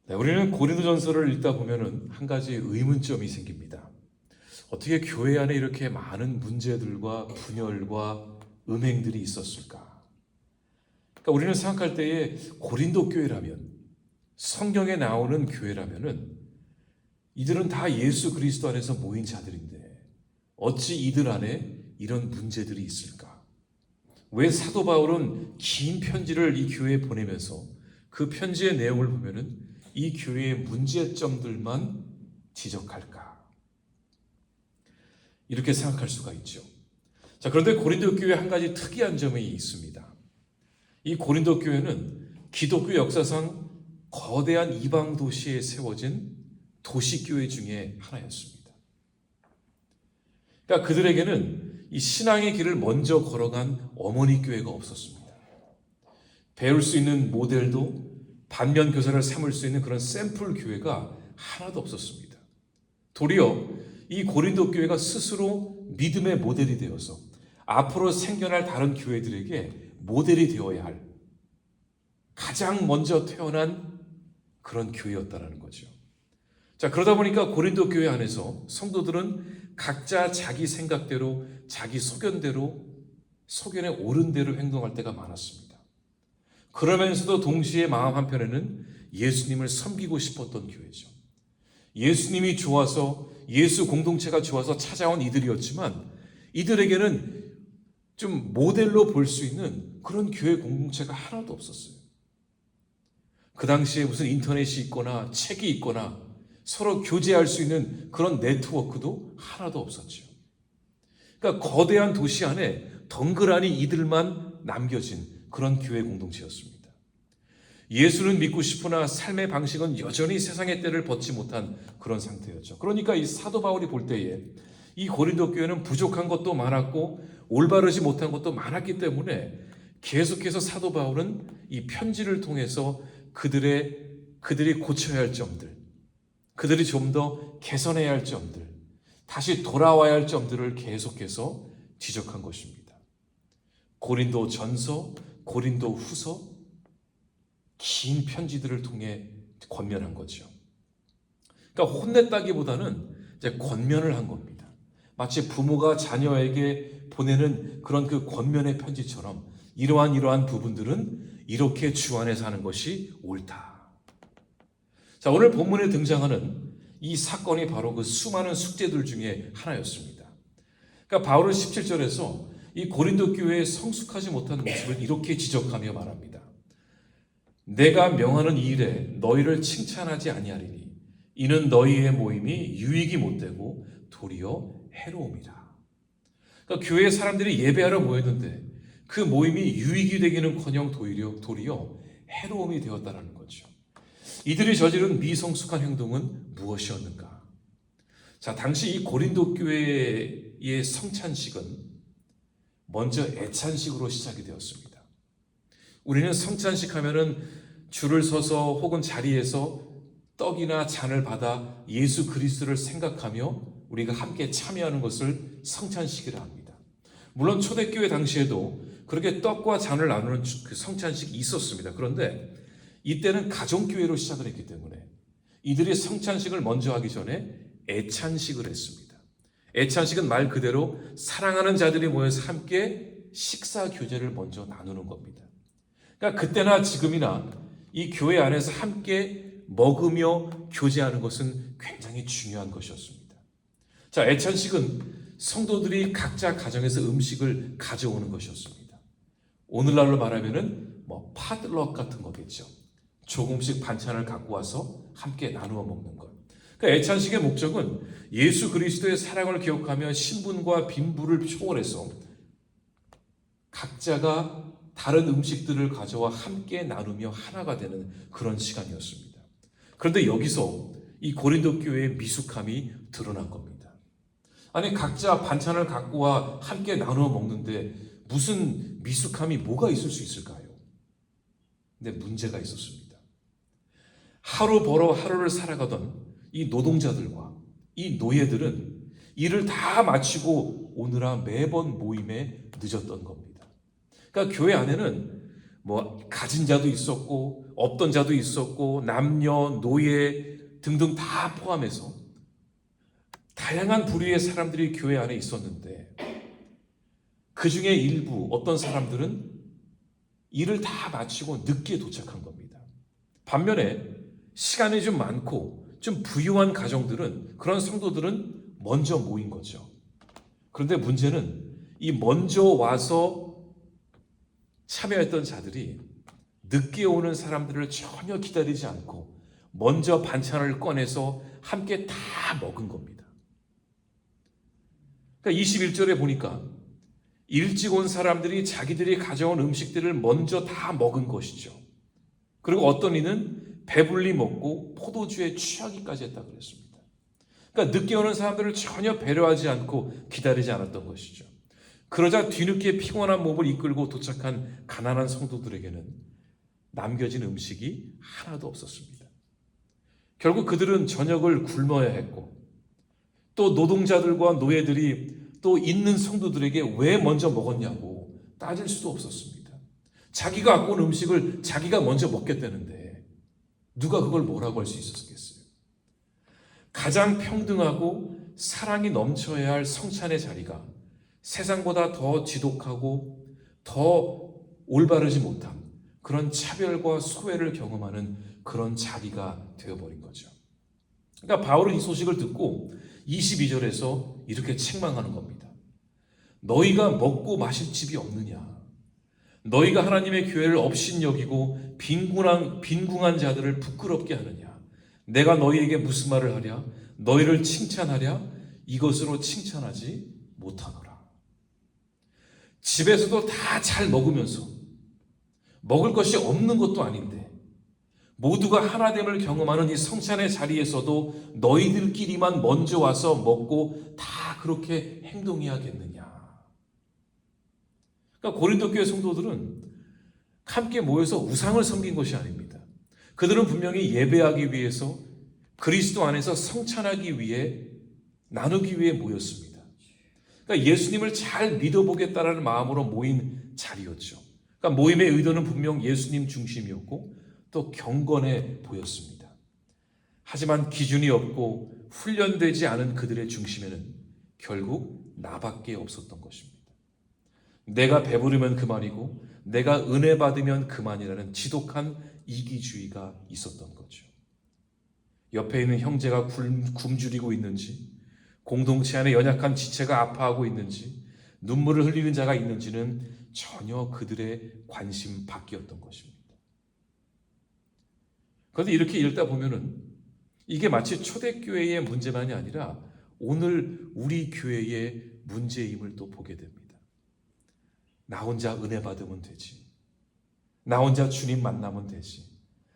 네, 우리는 고린도전서를 읽다 보면은 한 가지 의문점이 생깁니다. 어떻게 교회 안에 이렇게 많은 문제들과 분열과 음행들이 있었을까? 그러니까 우리는 생각할 때에 고린도 교회라면, 성경에 나오는 교회라면은 이들은 다 예수 그리스도 안에서 모인 자들인데 어찌 이들 안에 이런 문제들이 있을까? 왜 사도 바울은 긴 편지를 이 교회에 보내면서 그 편지의 내용을 보면은 이 교회의 문제점들만 지적할까? 이렇게 생각할 수가 있죠. 자, 그런데 고린도 교회에 한 가지 특이한 점이 있습니다. 이 고린도 교회는 기독교 역사상 거대한 이방 도시에 세워진 도시교회 중에 하나였습니다. 그러니까 그들에게는 이 신앙의 길을 먼저 걸어간 어머니 교회가 없었습니다. 배울 수 있는 모델도 반면 교사를 삼을 수 있는 그런 샘플 교회가 하나도 없었습니다. 도리어 이 고린도 교회가 스스로 믿음의 모델이 되어서 앞으로 생겨날 다른 교회들에게 모델이 되어야 할 가장 먼저 태어난 그런 교회였다는 거죠. 자, 그러다 보니까 고린도 교회 안에서 성도들은 각자 자기 생각대로, 자기 소견에 옳은 대로 행동할 때가 많았습니다. 그러면서도 동시에 마음 한편에는 예수님을 섬기고 싶었던 교회죠. 예수님이 좋아서, 예수 공동체가 좋아서 찾아온 이들이었지만 이들에게는 좀 모델로 볼 수 있는 그런 교회 공동체가 하나도 없었어요. 그 당시에 무슨 인터넷이 있거나 책이 있거나 서로 교제할 수 있는 그런 네트워크도 하나도 없었죠. 그러니까 거대한 도시 안에 덩그러니 이들만 남겨진 그런 교회 공동체였습니다. 예수는 믿고 싶으나 삶의 방식은 여전히 세상의 때를 벗지 못한 그런 상태였죠. 그러니까 이 사도 바울이 볼 때에 이 고린도 교회는 부족한 것도 많았고 올바르지 못한 것도 많았기 때문에 계속해서 사도 바울은 이 편지를 통해서 그들이 고쳐야 할 점들, 그들이 좀 더 개선해야 할 점들, 다시 돌아와야 할 점들을 계속해서 지적한 것입니다. 고린도 전서, 고린도 후서, 긴 편지들을 통해 권면한 거죠. 그러니까 혼냈다기보다는 이제 권면을 한 겁니다. 마치 부모가 자녀에게 보내는 그런 그 권면의 편지처럼 이러한 부분들은 이렇게 주 안에서 하는 것이 옳다. 자, 오늘 본문에 등장하는 이 사건이 바로 그 수많은 숙제들 중에 하나였습니다. 그러니까 바울은 17절에서 이 고린도 교회의 성숙하지 못한 모습을 이렇게 지적하며 말합니다. 내가 명하는 이 일에 너희를 칭찬하지 아니하리니 이는 너희의 모임이 유익이 못되고 도리어 해로움이라. 그러니까 교회 사람들이 예배하러 모였는데 그 모임이 유익이 되기는커녕 도리어 해로움이 되었다는 거죠. 이들이 저지른 미성숙한 행동은 무엇이었는가? 자, 당시 이 고린도 교회의 성찬식은 먼저 애찬식으로 시작이 되었습니다. 우리는 성찬식 하면은 줄을 서서 혹은 자리에서 떡이나 잔을 받아 예수 그리스도를 생각하며 우리가 함께 참여하는 것을 성찬식이라 합니다. 물론 초대교회 당시에도 그렇게 떡과 잔을 나누는 그 성찬식이 있었습니다. 그런데 이때는 가정교회로 시작을 했기 때문에 이들이 성찬식을 먼저 하기 전에 애찬식을 했습니다. 애찬식은 말 그대로 사랑하는 자들이 모여서 함께 식사 교제를 먼저 나누는 겁니다. 그러니까 그때나 지금이나 이 교회 안에서 함께 먹으며 교제하는 것은 굉장히 중요한 것이었습니다. 자, 애찬식은 성도들이 각자 가정에서 음식을 가져오는 것이었습니다. 오늘날로 말하면은 팟럭 같은 거겠죠. 조금씩 반찬을 갖고 와서 함께 나누어 먹는 것. 그러니까 애찬식의 목적은 예수 그리스도의 사랑을 기억하며 신분과 빈부를 초월해서 각자가 다른 음식들을 가져와 함께 나누며 하나가 되는 그런 시간이었습니다. 그런데 여기서 이 고린도 교회의 미숙함이 드러난 겁니다. 아니, 각자 반찬을 갖고 와 함께 나누어 먹는데 무슨 미숙함이 뭐가 있을 수 있을까요? 근데 문제가 있었습니다. 하루 벌어 하루를 살아가던 이 노동자들과 이 노예들은 일을 다 마치고 오느라 매번 모임에 늦었던 겁니다. 그러니까 교회 안에는 뭐 가진 자도 있었고 없던 자도 있었고 남녀, 노예 등등 다 포함해서 다양한 부류의 사람들이 교회 안에 있었는데 그 중에 일부 어떤 사람들은 일을 다 마치고 늦게 도착한 겁니다. 반면에 시간이 좀 많고 좀 부유한 가정들은 그런 성도들은 먼저 모인 거죠. 그런데 문제는 이 먼저 와서 참여했던 자들이 늦게 오는 사람들을 전혀 기다리지 않고 먼저 반찬을 꺼내서 함께 다 먹은 겁니다. 그러니까 21절에 보니까 일찍 온 사람들이 자기들이 가져온 음식들을 먼저 다 먹은 것이죠. 그리고 어떤 이는 배불리 먹고 포도주에 취하기까지 했다고 그랬습니다. 그러니까 늦게 오는 사람들을 전혀 배려하지 않고 기다리지 않았던 것이죠. 그러자 뒤늦게 피곤한 몸을 이끌고 도착한 가난한 성도들에게는 남겨진 음식이 하나도 없었습니다. 결국 그들은 저녁을 굶어야 했고 또 노동자들과 노예들이 또 있는 성도들에게 왜 먼저 먹었냐고 따질 수도 없었습니다. 자기가 갖고 온 음식을 자기가 먼저 먹겠다는데 누가 그걸 뭐라고 할 수 있었겠어요? 가장 평등하고 사랑이 넘쳐야 할 성찬의 자리가 세상보다 더 지독하고 더 올바르지 못한 그런 차별과 소외를 경험하는 그런 자리가 되어버린 거죠. 그러니까 바울은 이 소식을 듣고 22절에서 이렇게 책망하는 겁니다. 너희가 먹고 마실 집이 없느냐? 너희가 하나님의 교회를 업신여기고 빈궁한 자들을 부끄럽게 하느냐? 내가 너희에게 무슨 말을 하랴? 너희를 칭찬하랴? 이것으로 칭찬하지 못하노라. 집에서도 다 잘 먹으면서 먹을 것이 없는 것도 아닌데 모두가 하나됨을 경험하는 이 성찬의 자리에서도 너희들끼리만 먼저 와서 먹고 다 그렇게 행동해야겠느냐. 그러니까 고린도 교회 성도들은 함께 모여서 우상을 섬긴 것이 아닙니다. 그들은 분명히 예배하기 위해서 그리스도 안에서 성찬하기 위해 나누기 위해 모였습니다. 그러니까 예수님을 잘 믿어보겠다라는 마음으로 모인 자리였죠. 그러니까 모임의 의도는 분명 예수님 중심이었고 또 경건해 보였습니다. 하지만 기준이 없고 훈련되지 않은 그들의 중심에는 결국 나밖에 없었던 것입니다. 내가 배부르면 그만이고 내가 은혜 받으면 그만이라는 지독한 이기주의가 있었던 거죠. 옆에 있는 형제가 굶주리고 있는지, 공동체 안에 연약한 지체가 아파하고 있는지, 눈물을 흘리는 자가 있는지는 전혀 그들의 관심 밖이었던 것입니다. 그런데 이렇게 읽다 보면은 이게 마치 초대교회의 문제만이 아니라 오늘 우리 교회의 문제임을 또 보게 됩니다. 나 혼자 은혜 받으면 되지. 나 혼자 주님 만나면 되지.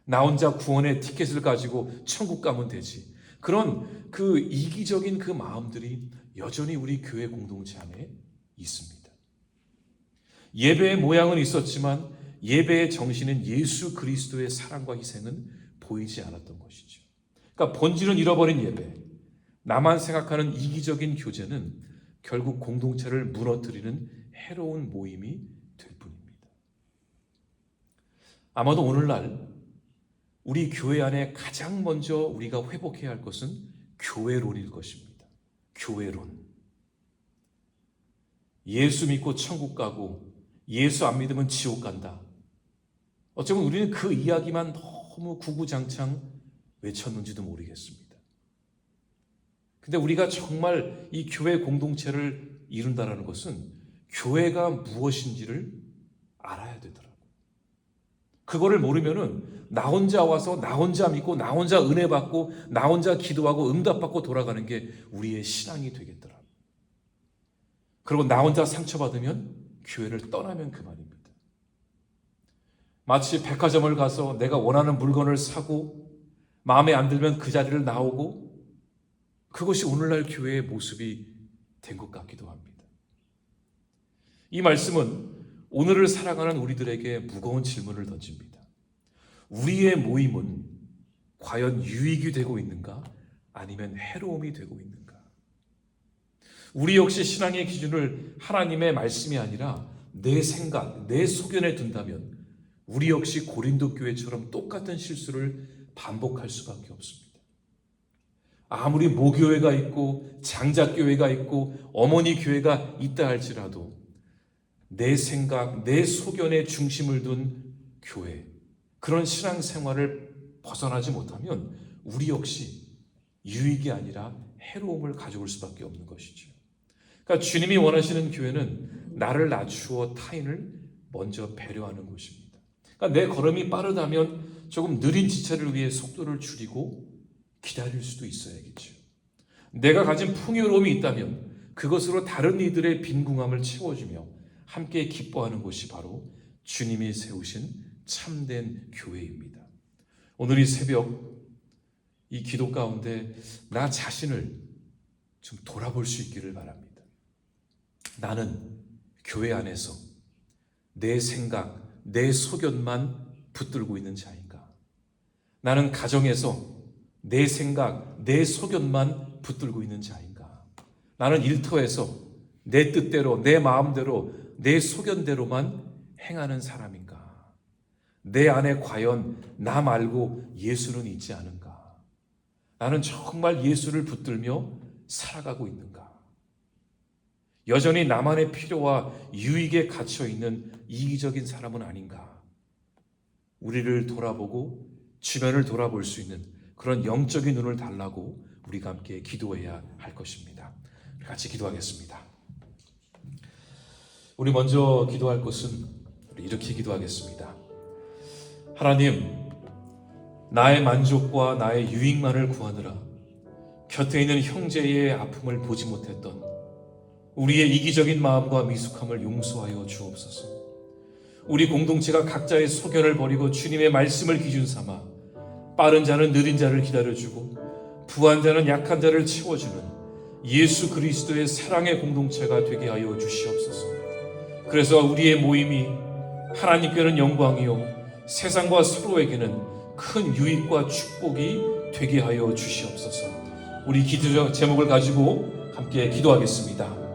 나 혼자 구원의 티켓을 가지고 천국 가면 되지. 그런 그 이기적인 그 마음들이 여전히 우리 교회 공동체 안에 있습니다. 예배의 모양은 있었지만 예배의 정신은 예수 그리스도의 사랑과 희생은 보이지 않았던 것이죠. 그러니까 본질은 잃어버린 예배, 나만 생각하는 이기적인 교제는 결국 공동체를 무너뜨리는 해로운 모임이 될 뿐입니다. 아마도 오늘날 우리 교회 안에 가장 먼저 우리가 회복해야 할 것은 교회론일 것입니다. 교회론. 예수 믿고 천국 가고 예수 안 믿으면 지옥 간다. 어쩌면 우리는 그 이야기만 너무 구구장창 외쳤는지도 모르겠습니다. 근데 우리가 정말 이 교회 공동체를 이룬다는 것은 교회가 무엇인지를 알아야 되더라고요. 그거를 모르면은 나 혼자 와서 나 혼자 믿고 나 혼자 은혜 받고 나 혼자 기도하고 응답받고 돌아가는 게 우리의 신앙이 되겠더라고요. 그리고 나 혼자 상처받으면 교회를 떠나면 그만입니다. 마치 백화점을 가서 내가 원하는 물건을 사고 마음에 안 들면 그 자리를 나오고 그것이 오늘날 교회의 모습이 된 것 같기도 합니다. 이 말씀은 오늘을 살아가는 우리들에게 무거운 질문을 던집니다. 우리의 모임은 과연 유익이 되고 있는가? 아니면 해로움이 되고 있는가? 우리 역시 신앙의 기준을 하나님의 말씀이 아니라 내 생각, 내 소견에 둔다면 우리 역시 고린도 교회처럼 똑같은 실수를 반복할 수밖에 없습니다. 아무리 모교회가 있고 장작교회가 있고 어머니 교회가 있다 할지라도 내 생각, 내 소견에 중심을 둔 교회, 그런 신앙생활을 벗어나지 못하면 우리 역시 유익이 아니라 해로움을 가져올 수밖에 없는 것이죠. 그러니까 주님이 원하시는 교회는 나를 낮추어 타인을 먼저 배려하는 곳입니다. 그러니까 내 걸음이 빠르다면 조금 느린 지체를 위해 속도를 줄이고 기다릴 수도 있어야겠죠. 내가 가진 풍요로움이 있다면 그것으로 다른 이들의 빈궁함을 채워주며 함께 기뻐하는 곳이 바로 주님이 세우신 참된 교회입니다. 오늘 이 새벽 이 기도 가운데 나 자신을 좀 돌아볼 수 있기를 바랍니다. 나는 교회 안에서 내 생각, 내 소견만 붙들고 있는 자인가? 나는 가정에서 내 생각, 내 소견만 붙들고 있는 자인가? 나는 일터에서 내 뜻대로, 내 마음대로, 내 소견대로만 행하는 사람인가? 내 안에 과연 나 말고 예수는 있지 않은가? 나는 정말 예수를 붙들며 살아가고 있는가? 여전히 나만의 필요와 유익에 갇혀 있는 이기적인 사람은 아닌가? 우리를 돌아보고 주변을 돌아볼 수 있는 그런 영적인 눈을 달라고 우리가 함께 기도해야 할 것입니다. 같이 기도하겠습니다. 우리 먼저 기도할 것은 우리 이렇게 기도하겠습니다. 하나님, 나의 만족과 나의 유익만을 구하느라 곁에 있는 형제의 아픔을 보지 못했던 우리의 이기적인 마음과 미숙함을 용서하여 주옵소서. 우리 공동체가 각자의 소견을 버리고 주님의 말씀을 기준 삼아 빠른 자는 느린 자를 기다려주고 부한 자는 약한 자를 채워주는 예수 그리스도의 사랑의 공동체가 되게 하여 주시옵소서. 그래서 우리의 모임이 하나님께는 영광이요 세상과 서로에게는 큰 유익과 축복이 되게 하여 주시옵소서. 우리 기도 제목을 가지고 함께 기도하겠습니다.